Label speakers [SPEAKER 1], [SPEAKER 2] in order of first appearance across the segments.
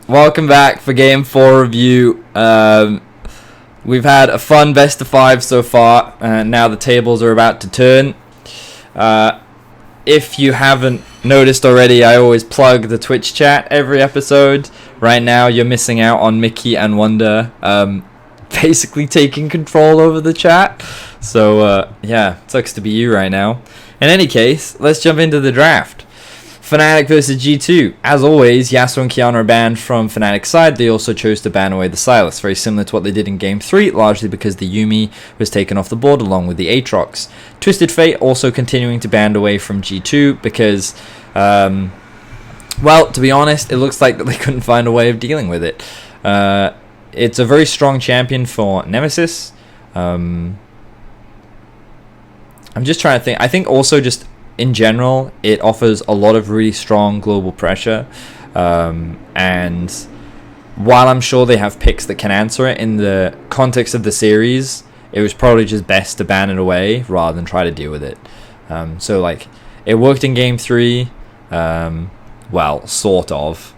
[SPEAKER 1] welcome back for Game 4 review. We've had a fun best of 5 so far, and now the tables are about to turn. If you haven't noticed already, I always plug the Twitch chat every episode. Right now, you're missing out on Mickey and Wonder basically taking control over the chat. So, yeah, sucks to be you right now. In any case, let's jump into the draft. Fnatic versus G2. As always, Yasuo and Kiana are banned from Fnatic's side. They also chose to ban away the Sylas, very similar to what they did in Game 3, largely because the Yuumi was taken off the board along with the Aatrox. Twisted Fate also continuing to ban away from G2 because, well, to be honest, it looks like that they couldn't find a way of dealing with it. It's a very strong champion for Nemesis. I'm just trying to think. I think also just in general, it offers a lot of really strong global pressure, and while I'm sure they have picks that can answer it, in the context of the series, it was probably just best to ban it away rather than try to deal with it. So, like, it worked in Game 3, well, sort of.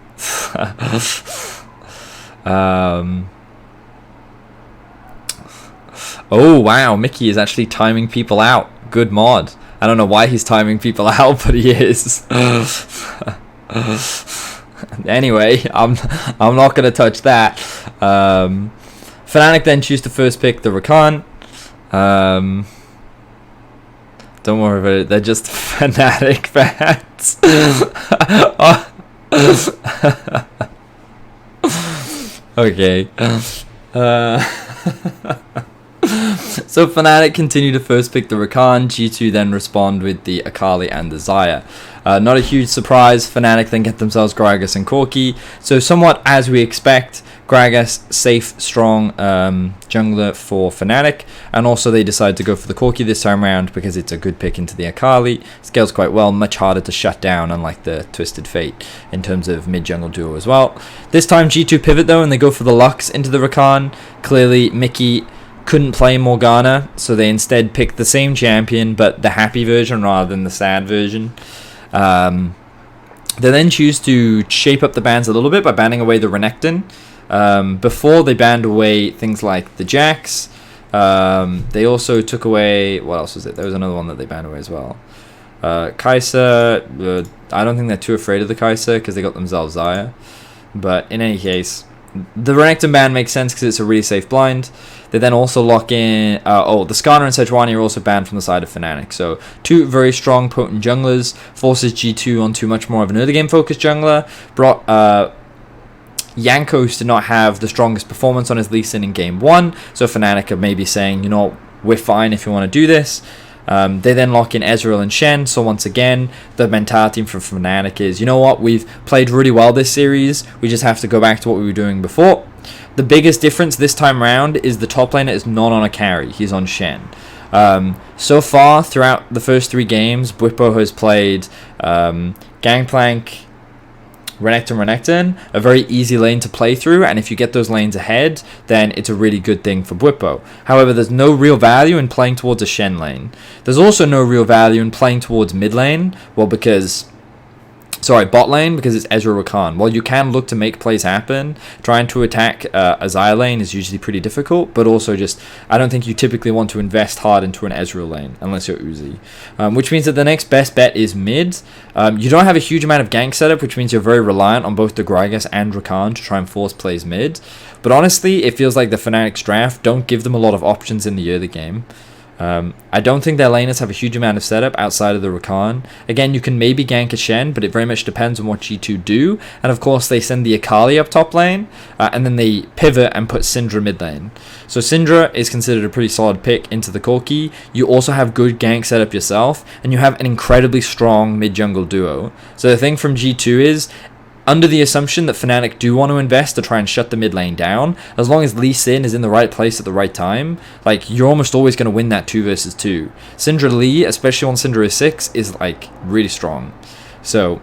[SPEAKER 1] Oh, wow, Mickey is actually timing people out. Good mod. I don't know why he's timing people out, but he is. Anyway, I'm not going to touch that. Fnatic then choose to first pick the Rakan. Don't worry about it. They're just Fnatic fans. Okay. So Fnatic continue to first pick the Rakan. G2 then respond with the Akali and the Xayah. Not a huge surprise. Fnatic then get themselves Gragas and Corki. So somewhat as we expect, Gragas safe, strong jungler for Fnatic, and also they decide to go for the Corki this time around because it's a good pick into the Akali. Scales quite well, much harder to shut down, unlike the Twisted Fate in terms of mid jungle duo as well. This time G2 pivot though, and they go for the Lux into the Rakan. Clearly Mickey couldn't play Morgana, so they instead picked the same champion but the happy version rather than the sad version. They then choose to shape up the bans a little bit by banning away the Renekton. Before they banned away things like the Jax. They also took away, what else was it? There was another one that they banned away as well. Kai'Sa, I don't think they're too afraid of the Kai'Sa because they got themselves Xayah. But in any case, the Renekton ban makes sense because it's a really safe blind. They then also lock in... the Skarner and Sejuani are also banned from the side of Fnatic. So, two very strong, potent junglers. Forces G2 onto much more of an early game focused jungler. Brought Jankos did not have the strongest performance on his Lee Sin in Game 1. So, Fnatic are maybe saying, you know, we're fine if you want to do this. They then lock in Ezreal and Shen. So once again, the mentality from Fnatic is, you know what, we've played really well this series. We just have to go back to what we were doing before. The biggest difference this time around is the top laner is not on a carry. He's on Shen. So far, throughout the first 3 games, Bwipo has played Gangplank, Renekton, a very easy lane to play through, and if you get those lanes ahead, then it's a really good thing for Bwipo. However, there's no real value in playing towards a Shen lane. There's also no real value in playing towards mid lane, bot lane, because it's Ezreal Rakan. While you can look to make plays happen, trying to attack a Xayah lane is usually pretty difficult, but also just, I don't think you typically want to invest hard into an Ezreal lane, unless you're Uzi. Which means that the next best bet is mid. You don't have a huge amount of gank setup, which means you're very reliant on both the Gragas and Rakan to try and force plays mid. But honestly, it feels like the Fnatic's draft don't give them a lot of options in the early game. I don't think their laners have a huge amount of setup outside of the Rakan. Again, you can maybe gank a Shen, but it very much depends on what G2 do. And of course, they send the Akali up top lane, and then they pivot and put Syndra mid lane. So Syndra is considered a pretty solid pick into the Corki. You also have good gank setup yourself, and you have an incredibly strong mid-jungle duo. So the thing from G2 is, under the assumption that Fnatic do want to invest to try and shut the mid lane down, as long as Lee Sin is in the right place at the right time, like, you're almost always going to win that 2 versus 2. Syndra Lee, especially on Syndra is 6, is, like, really strong. So,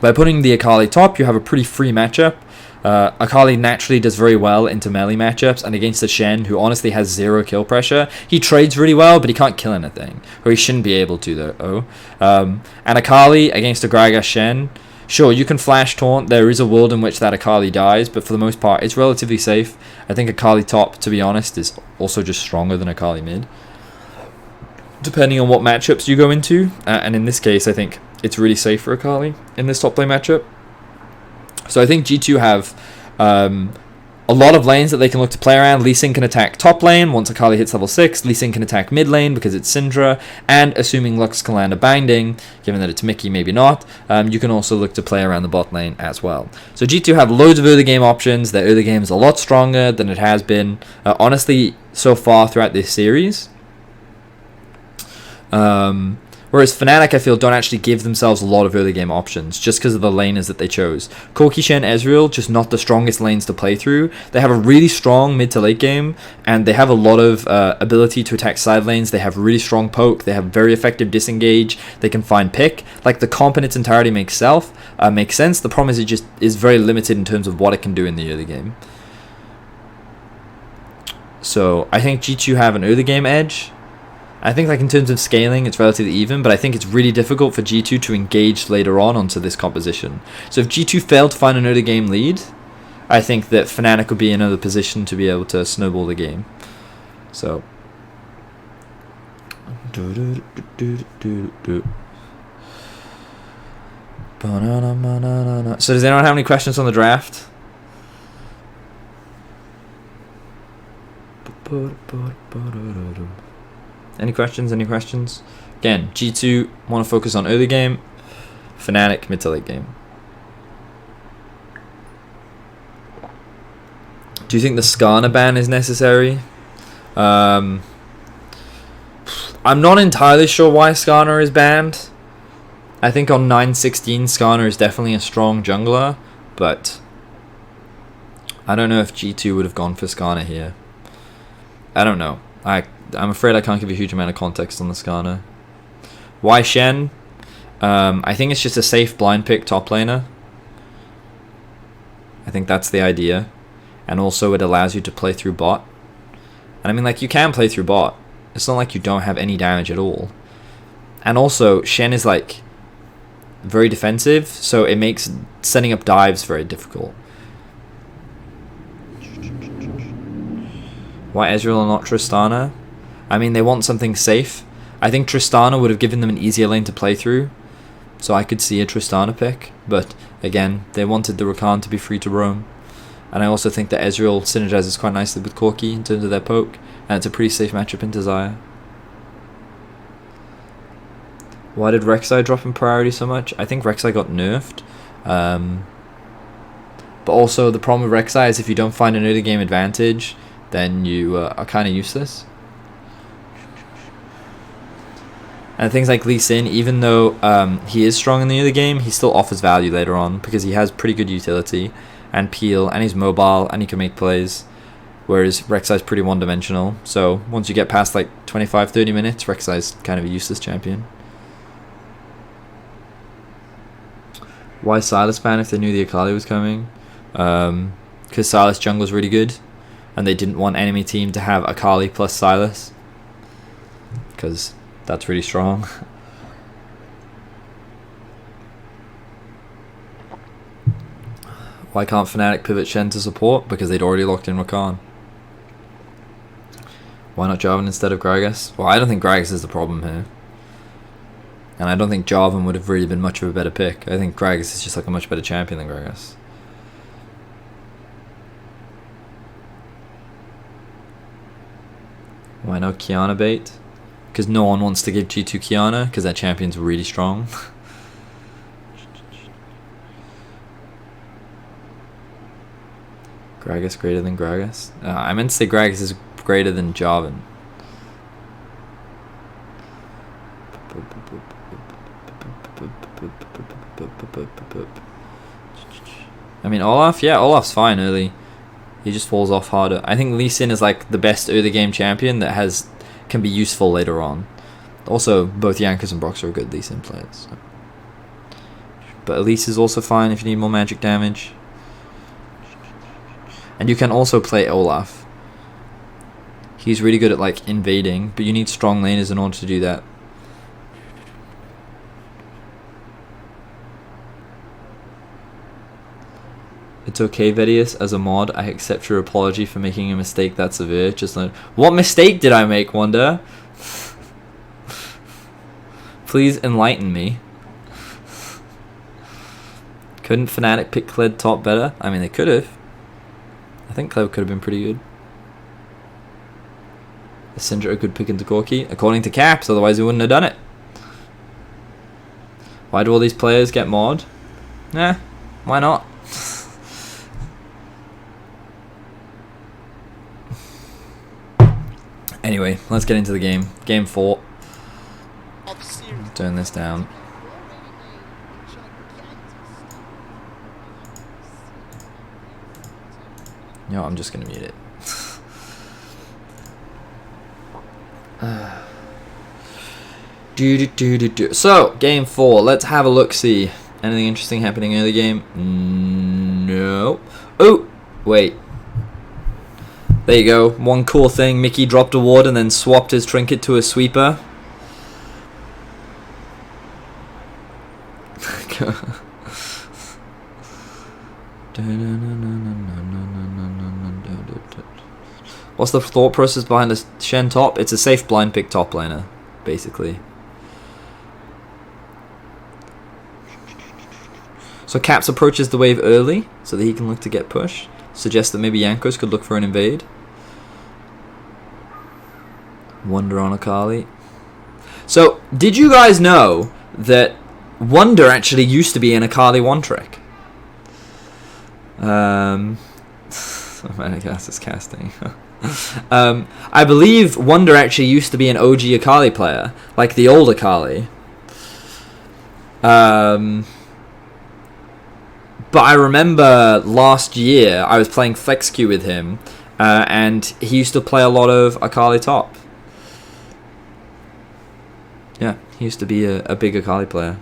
[SPEAKER 1] by putting the Akali top, you have a pretty free matchup. Akali naturally does very well into melee matchups, and against the Shen, who honestly has 0 kill pressure, he trades really well, but he can't kill anything. Or he shouldn't be able to, though. And Akali against a Gragas Shen, Sure, you can flash taunt. There is a world in which that Akali dies, but for the most part, it's relatively safe. I think Akali top, to be honest, is also just stronger than Akali mid, depending on what matchups you go into. And in this case, I think it's really safe for Akali in this top lane matchup. So I think G2 have a lot of lanes that they can look to play around. Lee Sin can attack top lane once Akali hits level 6. Lee Sin can attack mid lane because it's Syndra. And assuming Lux can land a binding, given that it's Mickey, maybe not, you can also look to play around the bot lane as well. So G2 have loads of early game options. Their early game is a lot stronger than it has been, honestly, so far throughout this series. Whereas Fnatic, I feel, don't actually give themselves a lot of early game options just because of the laners that they chose. Corki, Shen, Ezreal, just not the strongest lanes to play through. They have a really strong mid to late game, and they have a lot of ability to attack side lanes. They have really strong poke. They have very effective disengage. They can find pick. Like, the comp in its entirety makes sense. The problem is it just is very limited in terms of what it can do in the early game. So I think G2 have an early game edge. I think, like, in terms of scaling, it's relatively even, but I think it's really difficult for G2 to engage later on onto this composition. So if G2 failed to find an early game lead, I think that Fnatic would be in another position to be able to snowball the game. So so does anyone have any questions on the draft? Any questions? Any questions? Again, G2 want to focus on early game, Fnatic mid to late game. Do you think the Skarner ban is necessary? I'm not entirely sure why Skarner is banned. I think on 9.16 Skarner is definitely a strong jungler, but I don't know if G2 would have gone for Skarner here. I don't know. I'm afraid I can't give a huge amount of context on the Skarner. Why Shen? I think it's just a safe blind pick top laner. I think that's the idea. And also it allows you to play through bot. And I mean, like, you can play through bot. It's not like you don't have any damage at all. And also, Shen is, like, very defensive, so it makes setting up dives very difficult. Why Ezreal and not Tristana? I mean, they want something safe. I think Tristana would have given them an easier lane to play through, so I could see a Tristana pick. But again, they wanted the Rakan to be free to roam. And I also think that Ezreal synergizes quite nicely with Corki in terms of their poke, and it's a pretty safe matchup into Xayah. Why did Rek'Sai drop in priority so much? I think Rek'Sai got nerfed. But also the problem with Rek'Sai is if you don't find an early game advantage, then you are kind of useless. And things like Lee Sin, even though he is strong in the early game, he still offers value later on because he has pretty good utility and peel, and he's mobile, and he can make plays. Whereas Rek'Sai's pretty one-dimensional. So once you get past like 25-30 minutes, Rek'Sai's kind of a useless champion. Why Sylas ban if they knew the Akali was coming? Because Sylas jungle's really good, and they didn't want enemy team to have Akali plus Sylas, because that's really strong. Why can't Fnatic pivot Shen to support? Because they'd already locked in Rakan. Why not Jarvan instead of Gragas? Well, I don't think Gragas is the problem here. And I don't think Jarvan would have really been much of a better pick. I think Gragas is just like a much better champion than Gragas. Why not Kiana bait? Because no one wants to give G2 Kiana, because that champion's really strong. Gragas greater than Gragas? I meant to say Gragas is greater than Jarvan. I mean, Olaf? Yeah, Olaf's fine early. He just falls off harder. I think Lee Sin is like the best early game champion that can be useful later on. Also, both Jankos and Brox are good Lee Sin players. So. But Elise is also fine if you need more magic damage. And you can also play Olaf. He's really good at like invading, but you need strong laners in order to do that. It's okay, Vedius. As a mod, I accept your apology for making a mistake that severe. Just learn. What mistake did I make, Wonder? Please enlighten me. Couldn't Fnatic pick Kled top better? I mean, they could have. I think Kled could have been pretty good. Is Syndra a good pick into Corki? According to Caps, otherwise he wouldn't have done it. Why do all these players get mod? Nah, why not? Anyway, let's get into the game. Game 4. Turn this down. No, I'm just gonna mute it. So, game 4. Let's have a look. See anything interesting happening in the game? No. Oh, wait. There you go. One cool thing. Mickey dropped a ward and then swapped his trinket to a sweeper. What's the thought process behind a Shen top? It's a safe blind pick top laner, basically. So Caps approaches the wave early so that he can look to get pushed. Suggests that maybe Jankos could look for an invade. Wonder on Akali. So, did you guys know that Wonder actually used to be an Akali one trick? I guess it's casting. I believe Wonder actually used to be an OG Akali player, like the old Akali. But I remember last year I was playing Flex Queue with him, and he used to play a lot of Akali top. Yeah, he used to be a big Akali player.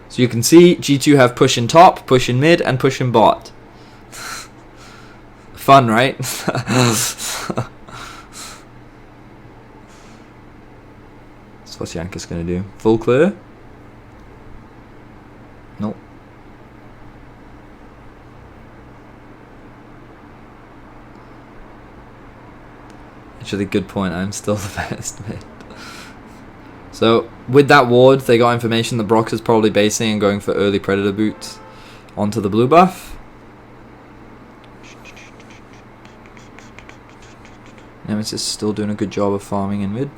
[SPEAKER 1] So you can see G2 have push in top, push in mid, and push in bot. Fun, right? So what's Yankees gonna do? Full clear? Nope. Actually, good point. I'm still the best mid. So with that ward, they got information that Brox is probably basing and going for early Predator boots onto the blue buff. Nemesis is still doing a good job of farming in mid.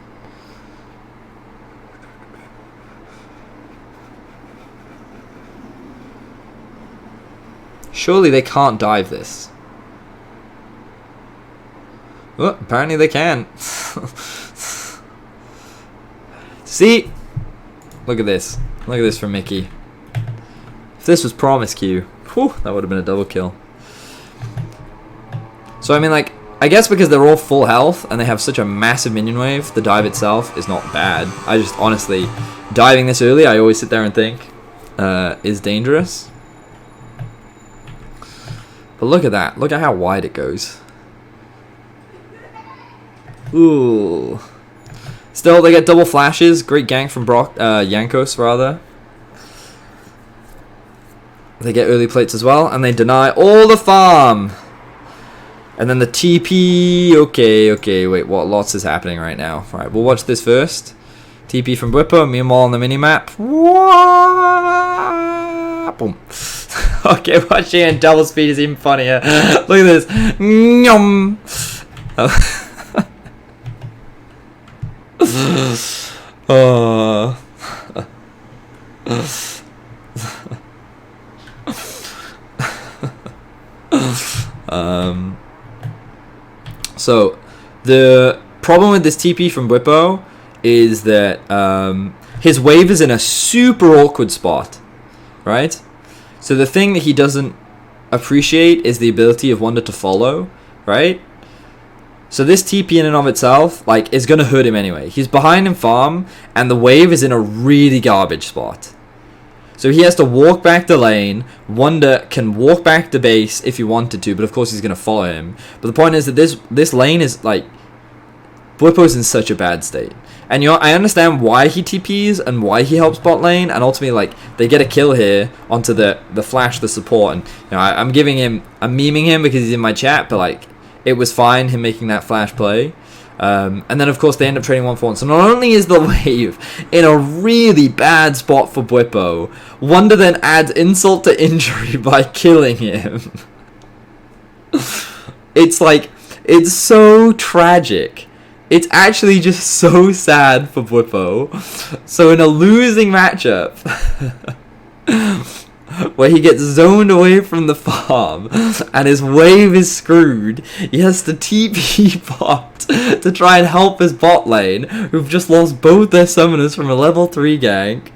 [SPEAKER 1] Surely they can't dive this. Oh, apparently they can. See? Look at this. Look at this from Mickey. If this was Promise Q, whew, that would have been a double kill. So I mean, like, I guess because they're all full health and they have such a massive minion wave, the dive itself is not bad. I just honestly, diving this early, I always sit there and think, is dangerous. But look at that. Look at how wide it goes. Ooh. Still, they get double flashes. Great gank from Jankos, rather. They get early plates as well, and they deny all the farm. And then the TP. Okay, wait, what lots is happening right now? Alright, we'll watch this first. TP from Whippo, meanwhile on the minimap. Boom. Okay, watching in double speed is even funnier. Look at this. Nyum. So the problem with this TP from Whippo is that his wave is in a super awkward spot, right? So the thing that he doesn't appreciate is the ability of Wonder to follow, right? So this TP in and of itself, like, is gonna hurt him anyway. He's behind in farm, and the wave is in a really garbage spot. So he has to walk back the lane. Wonder can walk back the base if he wanted to, but of course he's going to follow him. But the point is that this lane is like... Bwipo's in such a bad state. And you know, I understand why he TPs and why he helps bot lane, and ultimately like they get a kill here onto the Flash, the support, and you know, I'm memeing him because he's in my chat, but like it was fine him making that Flash play. And then of course they end up trading 1-4. So not only is the wave in a really bad spot for Bwipo, Wonder then adds insult to injury by killing him. It's like, it's so tragic. It's actually just so sad for Bwipo. So in a losing matchup, where he gets zoned away from the farm, and his wave is screwed, he has to TP bot to try and help his bot lane, who've just lost both their summoners from a level 3 gank,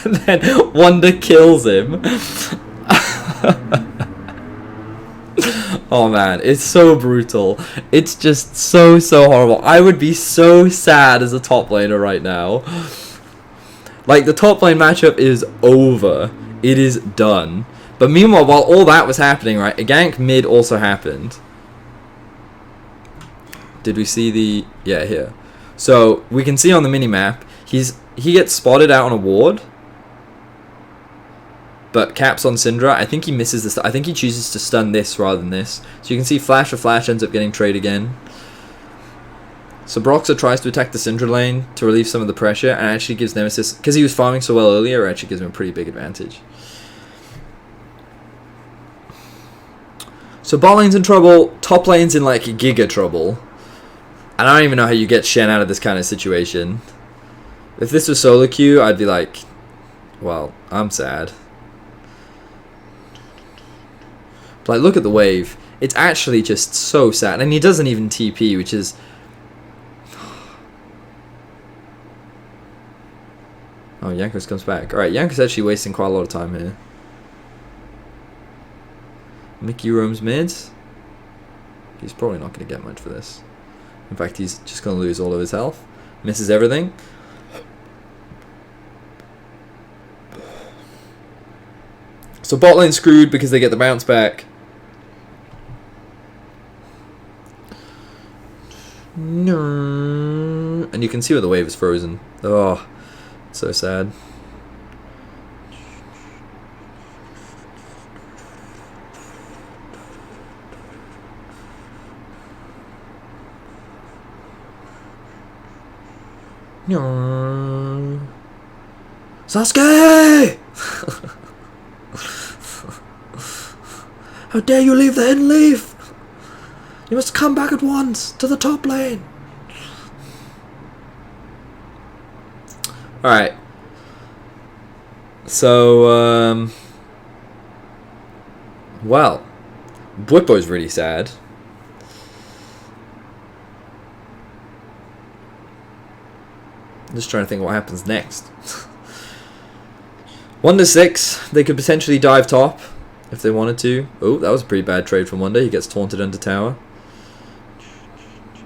[SPEAKER 1] and then Wonder kills him. Oh man, it's so brutal. It's just so horrible. I would be so sad as a top laner right now. Like, the top lane matchup is over. It is done. But meanwhile, while all that was happening, right, a gank mid also happened. Did we see the... Yeah, here. So, we can see on the minimap, he gets spotted out on a ward. But caps on Syndra. I think he misses this. I think he chooses to stun this rather than this. So you can see Flash of Flash ends up getting trade again. So Broxah tries to attack the Syndra lane to relieve some of the pressure, and actually gives Nemesis, because he was farming so well earlier, it actually gives him a pretty big advantage. So bot lane's in trouble, top lane's in like giga trouble. And I don't even know how you get Shen out of this kind of situation. If this was solo queue, I'd be like, well, I'm sad. But like, look at the wave. It's actually just so sad. And he doesn't even TP, which is... Oh, Jankos comes back. Alright, Jankos actually wasting quite a lot of time here. Mickey roams mid. He's probably not going to get much for this. In fact, he's just going to lose all of his health. Misses everything. So bot lane screwed because they get the bounce back. No. And you can see where the wave is frozen. Oh, so sad. No. Sasuke! How dare you leave the hidden leaf! You must come back at once to the top lane. Alright. So, well, Bwipo's really sad. I'm just trying to think what happens next. 1-6. They could potentially dive top if they wanted to. Oh, that was a pretty bad trade from Wonder. He gets taunted under tower.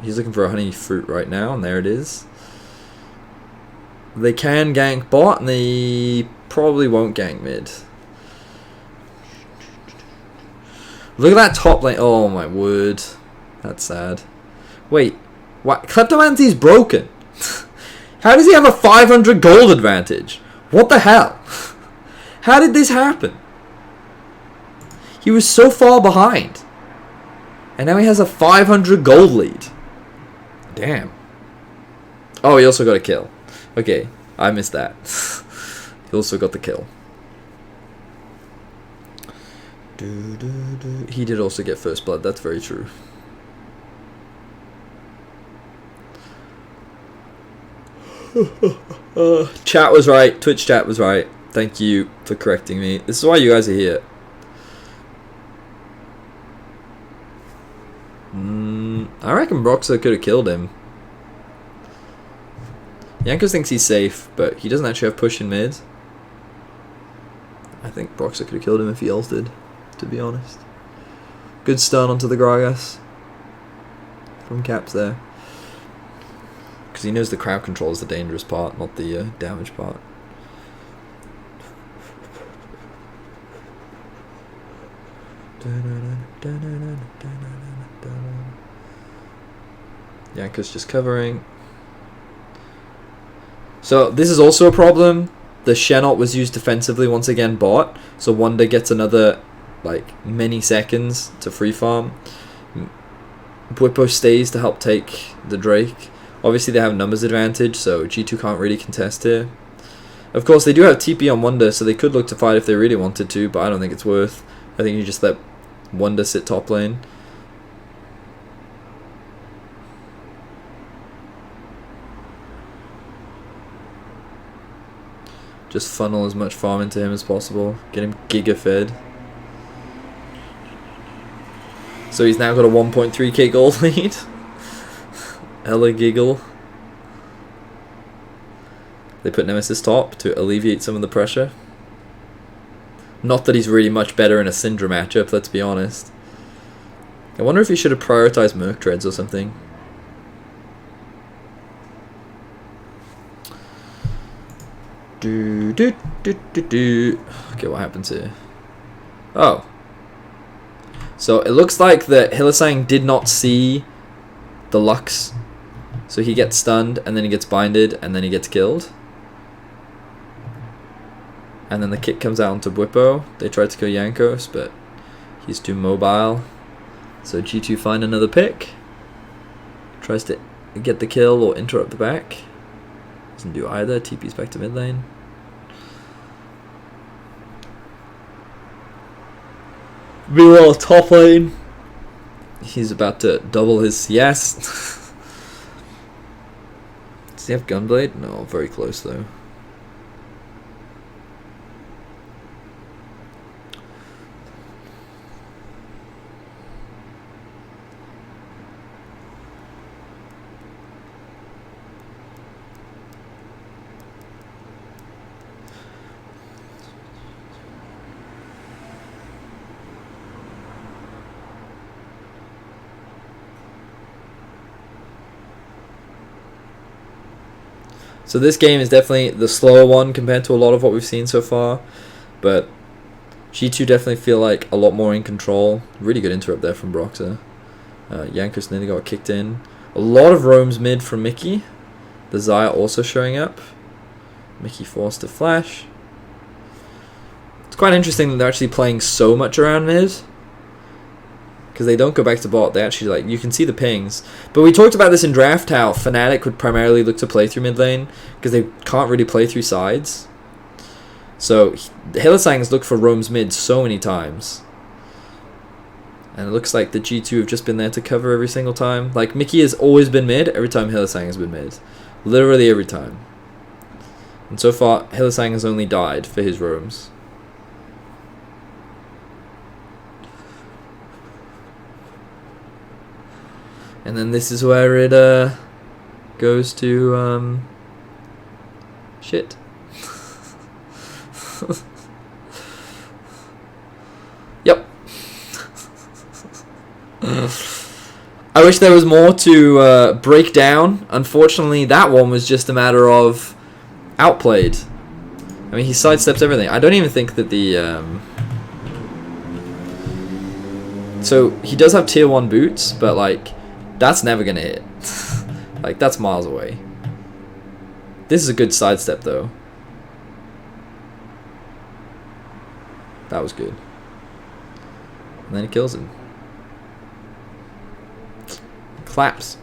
[SPEAKER 1] He's looking for a honey fruit right now, and there it is. They can gank bot, and they probably won't gank mid. Look at that top lane. Oh my word. That's sad. Wait. What? Kleptomancy's broken. How does he have a 500 gold advantage? What the hell? How did this happen? He was so far behind. And now he has a 500 gold lead. Damn. Oh, he also got a kill. Okay, I missed that. He also got the kill. He did also get first blood, that's very true. Chat was right. Twitch chat was right. Thank you for correcting me. This is why you guys are here. I reckon Broxah could have killed him. Jankos thinks he's safe, but he doesn't actually have push in mid. I think Broxah could have killed him if he ulted, to be honest. Good stun onto the Gragas from Caps there. Because he knows the crowd control is the dangerous part, not the damage part. Yanko's just covering. So this is also a problem. The Shenot was used defensively once again bot. So Wonder gets another like many seconds to free farm. Bwipo stays to help take the Drake. Obviously they have numbers advantage, so G2 can't really contest here. Of course they do have TP on Wonder, so they could look to fight if they really wanted to, but I don't think it's worth. I think you just let Wonder sit top lane. Just funnel as much farm into him as possible. Get him giga fed. So he's now got a 1.3k gold lead. Ella giggle. They put Nemesis top to alleviate some of the pressure. Not that he's really much better in a Syndra matchup, let's be honest. I wonder if he should have prioritized Merc Treads or something. Okay, what happens here? Oh. So it looks like that Hylissang did not see the Lux. So he gets stunned, and then he gets binded, and then he gets killed. And then the kick comes out onto Bwipo. They tried to kill Jankos, but he's too mobile. So G2 find another pick. Tries to get the kill or interrupt the back. Doesn't do either. TP's back to mid lane. Meanwhile, top lane. He's about to double his CS. Does he have Gunblade? No, very close though. So this game is definitely the slower one compared to a lot of what we've seen so far, but G2 definitely feel like a lot more in control. Really good interrupt there from Broxer. Jankos nearly got kicked in. A lot of roams mid from Mickey. The Xayah also showing up. Mickey forced to flash. It's quite interesting that they're actually playing so much around mid, because they don't go back to bot. They actually, like, you can see the pings. But we talked about this in draft, how Fnatic would primarily look to play through mid lane because they can't really play through sides. So the Hylissang's looked for roams mid so many times, and it looks like the G2 have just been there to cover every single time. Like, Mickey has always been mid every time Hylissang has been mid, literally every time. And so far Hylissang has only died for his roams. And then this is where it goes to shit. Yep. I wish there was more to break down. Unfortunately, that one was just a matter of outplayed. I mean, he sidesteps everything. I don't even think that the so he does have tier 1 boots, but like, that's never gonna hit. Like, that's miles away. This is a good sidestep though. That was good. And then he kills him. Claps.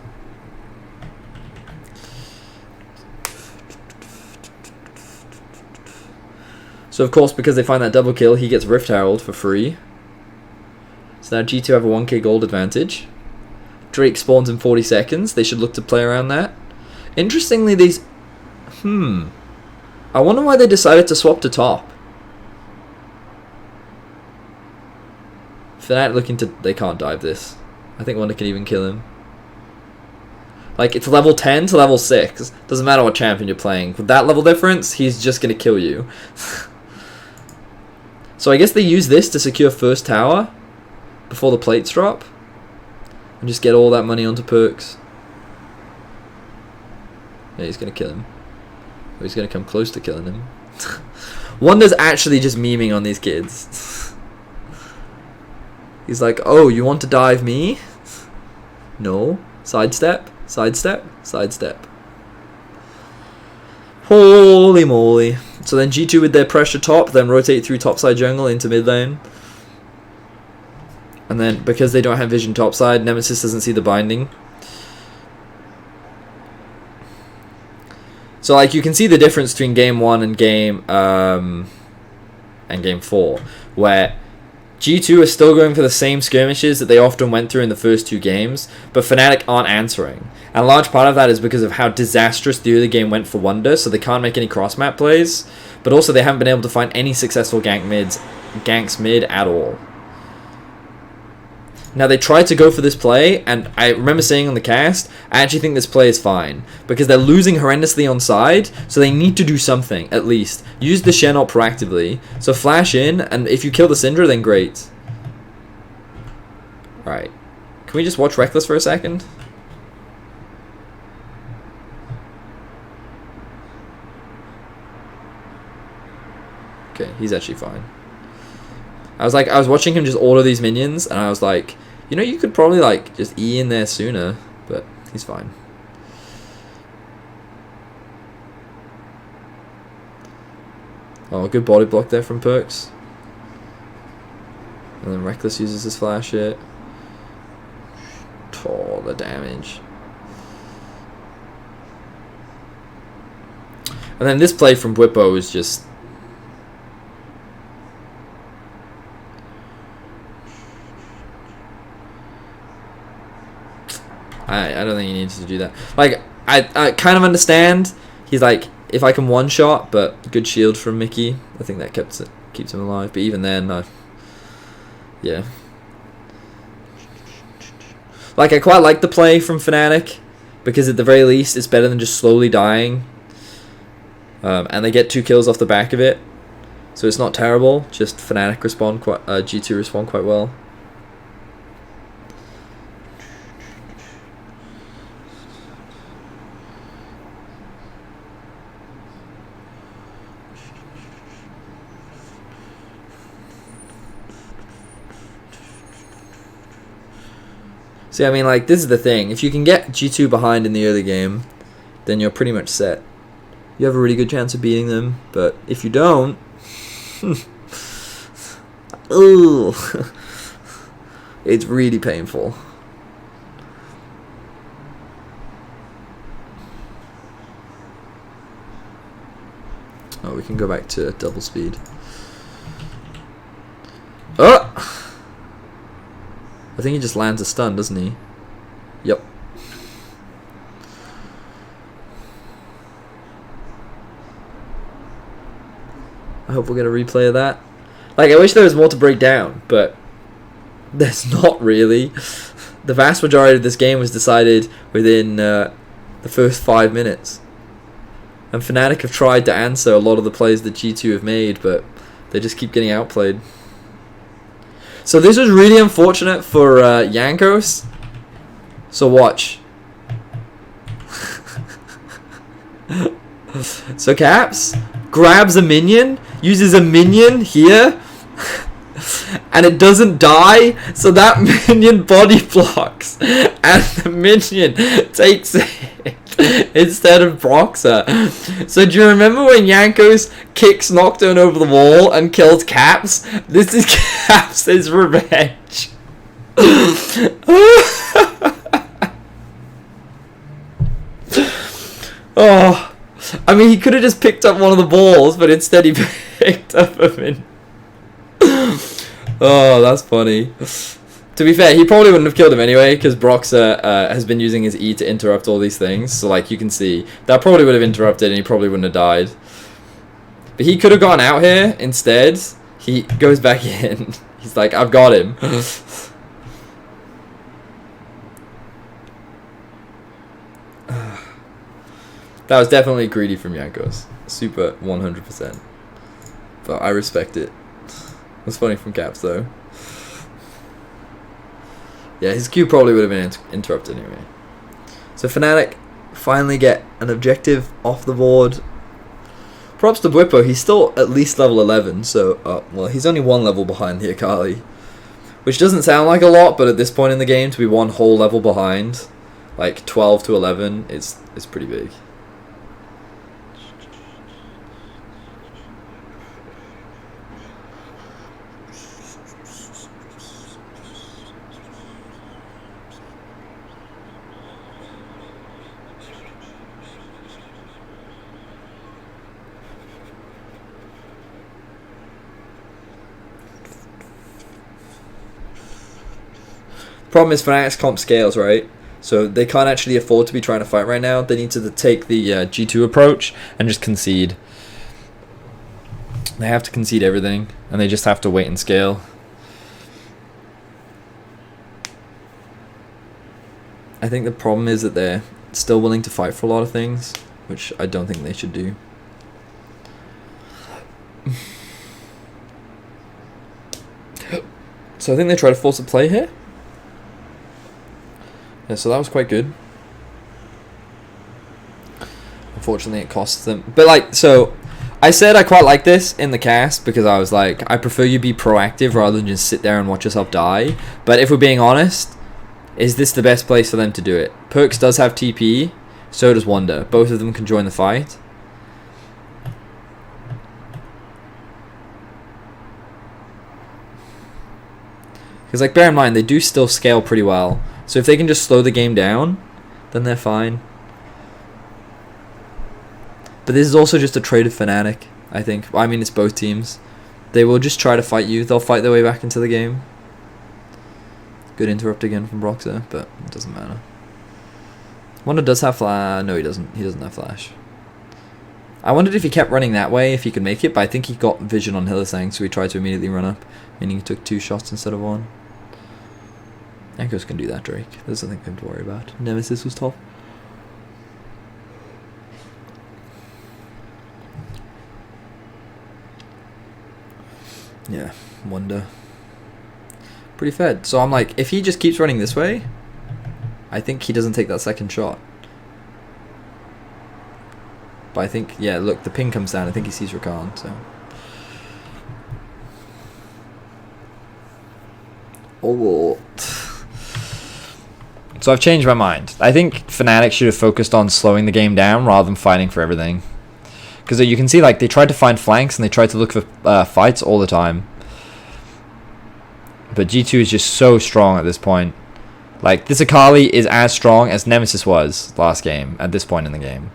[SPEAKER 1] So of course, because they find that double kill, he gets Rift Herald for free. So now G2 have a 1k gold advantage. Drake spawns in 40 seconds. They should look to play around that. Interestingly, these... I wonder why they decided to swap to top. Fnatic looking to... They can't dive this. I think Wonder can even kill him. Like, it's level 10 to level 6. Doesn't matter what champion you're playing. With that level difference, he's just going to kill you. So I guess they use this to secure first tower before the plates drop. And just get all that money onto perks. Yeah, he's going to kill him. Or he's going to come close to killing him. Wonder's actually just memeing on these kids. He's like, oh, you want to dive me? No. Sidestep, sidestep, sidestep. Holy moly. So then G2 with their pressure top, then rotate through topside jungle into mid lane. And then, because they don't have vision topside, Nemesis doesn't see the binding. So, like, you can see the difference between game 1 and game 4, where G2 are still going for the same skirmishes that they often went through in the first 2 games, but Fnatic aren't answering. And a large part of that is because of how disastrous the early game went for Wonder, so they can't make any cross-map plays, but also they haven't been able to find any successful ganks mid at all. Now, they tried to go for this play, and I remember saying on the cast, I actually think this play is fine, because they're losing horrendously on side, so they need to do something, at least. Use the Shen ult proactively. So flash in, and if you kill the Syndra, then great. Alright. Can we just watch Reckless for a second? Okay, he's actually fine. I was watching him just order these minions, and I was like, you know, you could probably, like, just E in there sooner, but he's fine. Oh, a good body block there from Perks. And then Reckless uses his flash hit. Oh, the damage. And then this play from Bwipo is just... I don't think he needs to do that. Like, I kind of understand. He's like, if I can one-shot, but good shield from Mickey. I think that keeps him alive. But even then, yeah. Like, I quite like the play from Fnatic, because at the very least, it's better than just slowly dying. And they get 2 kills off the back of it. So it's not terrible. Just Fnatic respond G2 respond quite well. See, I mean, like, this is the thing. If you can get G2 behind in the early game, then you're pretty much set. You have a really good chance of beating them, but if you don't... ooh, it's really painful. Oh, we can go back to double speed. Oh! I think he just lands a stun, doesn't he? Yep. I hope we'll get a replay of that. Like, I wish there was more to break down, but there's not really. The vast majority of this game was decided within the first 5 minutes. And Fnatic have tried to answer a lot of the plays that G2 have made, but they just keep getting outplayed. So this was really unfortunate for Jankos. So watch. So Caps grabs a minion, uses a minion here, and it doesn't die, so that minion body blocks, and the minion takes it instead of Broxer. So do you remember when Jankos kicks Nocturne over the wall and kills Caps? This is Caps' revenge. Oh, I mean, he could have just picked up one of the balls, but instead he picked up a minion. Oh, that's funny. To be fair, he probably wouldn't have killed him anyway, because Broxer has been using his E to interrupt all these things. So, like, you can see, that probably would have interrupted and he probably wouldn't have died. But he could have gone out here. Instead, he goes back in. He's like, I've got him. That was definitely greedy from Jankos. Super 100%. But I respect it. It was funny from Caps, though. Yeah, his Q probably would have been interrupted anyway. So Fnatic finally get an objective off the board. Props to Bwipo, he's still at least level 11, so... well, he's only 1 level behind the Akali. Which doesn't sound like a lot, but at this point in the game, to be one whole level behind, like 12 to 11, it's pretty big. Problem is Fnatic's comp scales, right? So they can't actually afford to be trying to fight right now. They need to take the G2 approach and just concede. They have to concede everything, and they just have to wait and scale. I think the problem is that they're still willing to fight for a lot of things, which I don't think they should do. So I think they try to force a play here. Yeah, so that was quite good. Unfortunately, it costs them. But, like, so I said I quite like this in the cast because I was like, I prefer you be proactive rather than just sit there and watch yourself die. But if we're being honest, is this the best place for them to do it? Perks does have TP, so does Wonder. Both of them can join the fight. Because, like, bear in mind, they do still scale pretty well. So if they can just slow the game down, then they're fine. But this is also just a trade of Fnatic, I think. I mean, it's both teams. They will just try to fight you. They'll fight their way back into the game. Good interrupt again from Broxer, but it doesn't matter. Wonder does have flash. No, he doesn't. He doesn't have flash. I wondered if he kept running that way, if he could make it, but I think he got vision on Hylissang, so he tried to immediately run up, meaning he took 2 shots instead of 1. Echoes can do that, Drake. There's nothing for him to worry about. Nemesis was top. Yeah, Wonder. Pretty fed. So I'm like, if he just keeps running this way, I think he doesn't take that second shot. But I think, yeah, look, the ping comes down. I think he sees Rakan, so. Oh. So I've changed my mind. I think Fnatic should have focused on slowing the game down rather than fighting for everything. Because you can see, like, they tried to find flanks and they tried to look for fights all the time. But G2 is just so strong at this point. Like, this Akali is as strong as Nemesis was last game, at this point in the game.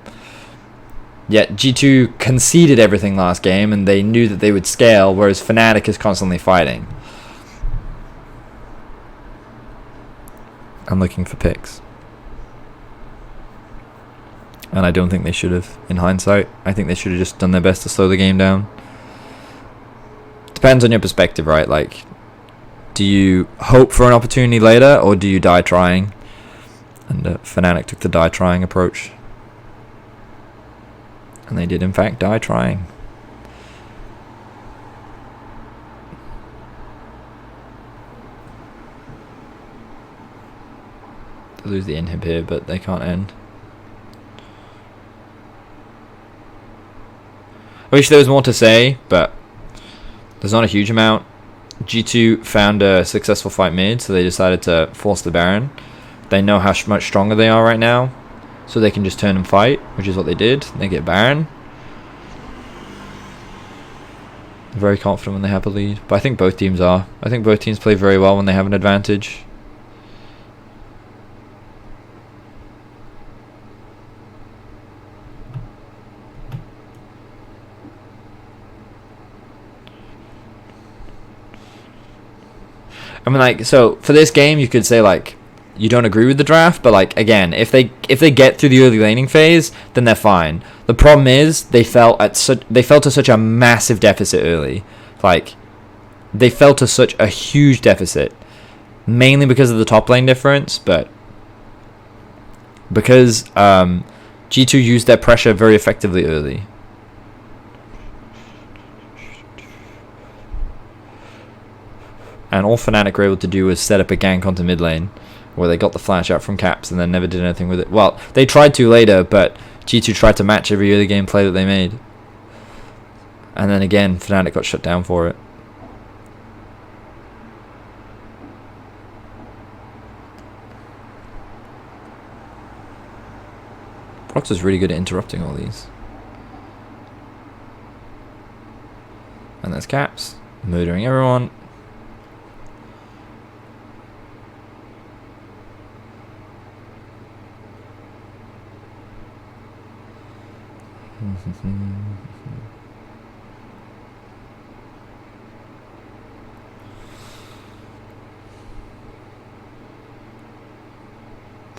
[SPEAKER 1] Yet G2 conceded everything last game and they knew that they would scale, whereas Fnatic is constantly fighting. I'm looking for picks. And I don't think they should have, in hindsight. I think they should have just done their best to slow the game down. Depends on your perspective, right? Like, do you hope for an opportunity later, or do you die trying? And Fnatic took the die trying approach. And they did, in fact, die trying. They lose the inhib here, but they can't end. I wish there was more to say, but there's not a huge amount. G2 found a successful fight mid, so they decided to force the Baron. They know how much stronger they are right now, so they can just turn and fight, which is what they did. They get Baron. Very confident when they have a lead, but I think both teams are. I think both teams play very well when they have an advantage. I mean, like, so for this game, you could say, like, you don't agree with the draft, but, like, again, if they get through the early laning phase, then they're fine. The problem is they fell to such a massive deficit early. Like, they fell to such a huge deficit, mainly because of the top lane difference, but because G2 used their pressure very effectively early. And all Fnatic were able to do was set up a gank onto mid lane, where they got the flash out from Caps and then never did anything with it. Well, they tried to later, but G2 tried to match every early game play that they made. And then again, Fnatic got shut down for it. Crocs is really good at interrupting all these. And there's Caps, murdering everyone.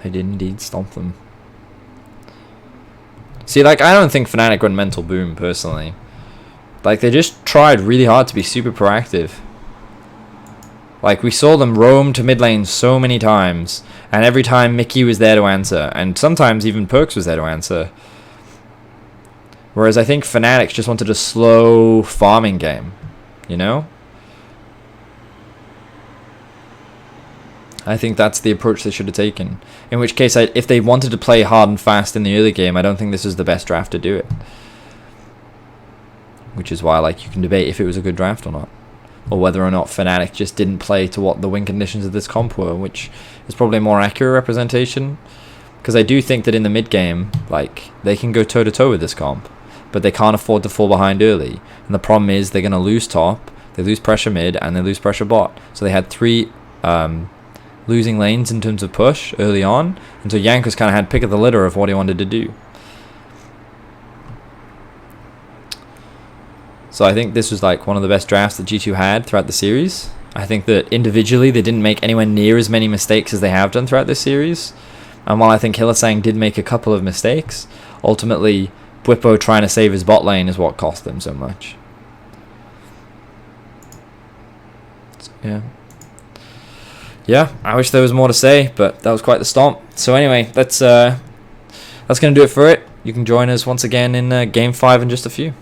[SPEAKER 1] They did indeed stomp them. See, like, I don't think Fnatic went mental boom, personally. Like, they just tried really hard to be super proactive. Like, we saw them roam to mid lane so many times, and every time Mickey was there to answer, and sometimes even Perks was there to answer. Whereas I think Fnatic just wanted a slow farming game, you know? I think that's the approach they should have taken. In which case, if they wanted to play hard and fast in the early game, I don't think this is the best draft to do it. Which is why, like, you can debate if it was a good draft or not. Or whether or not Fnatic just didn't play to what the win conditions of this comp were, which is probably a more accurate representation. Because I do think that in the mid game, like, they can go toe-to-toe with this comp. But they can't afford to fall behind early. And the problem is they're going to lose top, they lose pressure mid, and they lose pressure bot. So they had 3... losing lanes in terms of push early on, and so Jankos kind of had pick of the litter of what he wanted to do. So I think this was like one of the best drafts that G2 had throughout the series. I think that individually they didn't make anywhere near as many mistakes as they have done throughout this series, and while I think Hylissang did make a couple of mistakes, ultimately Bwipo trying to save his bot lane is what cost them so much. So, yeah, I wish there was more to say, but that was quite the stomp. So anyway, that's going to do it for it. You can join us once again in Game 5 in just a few.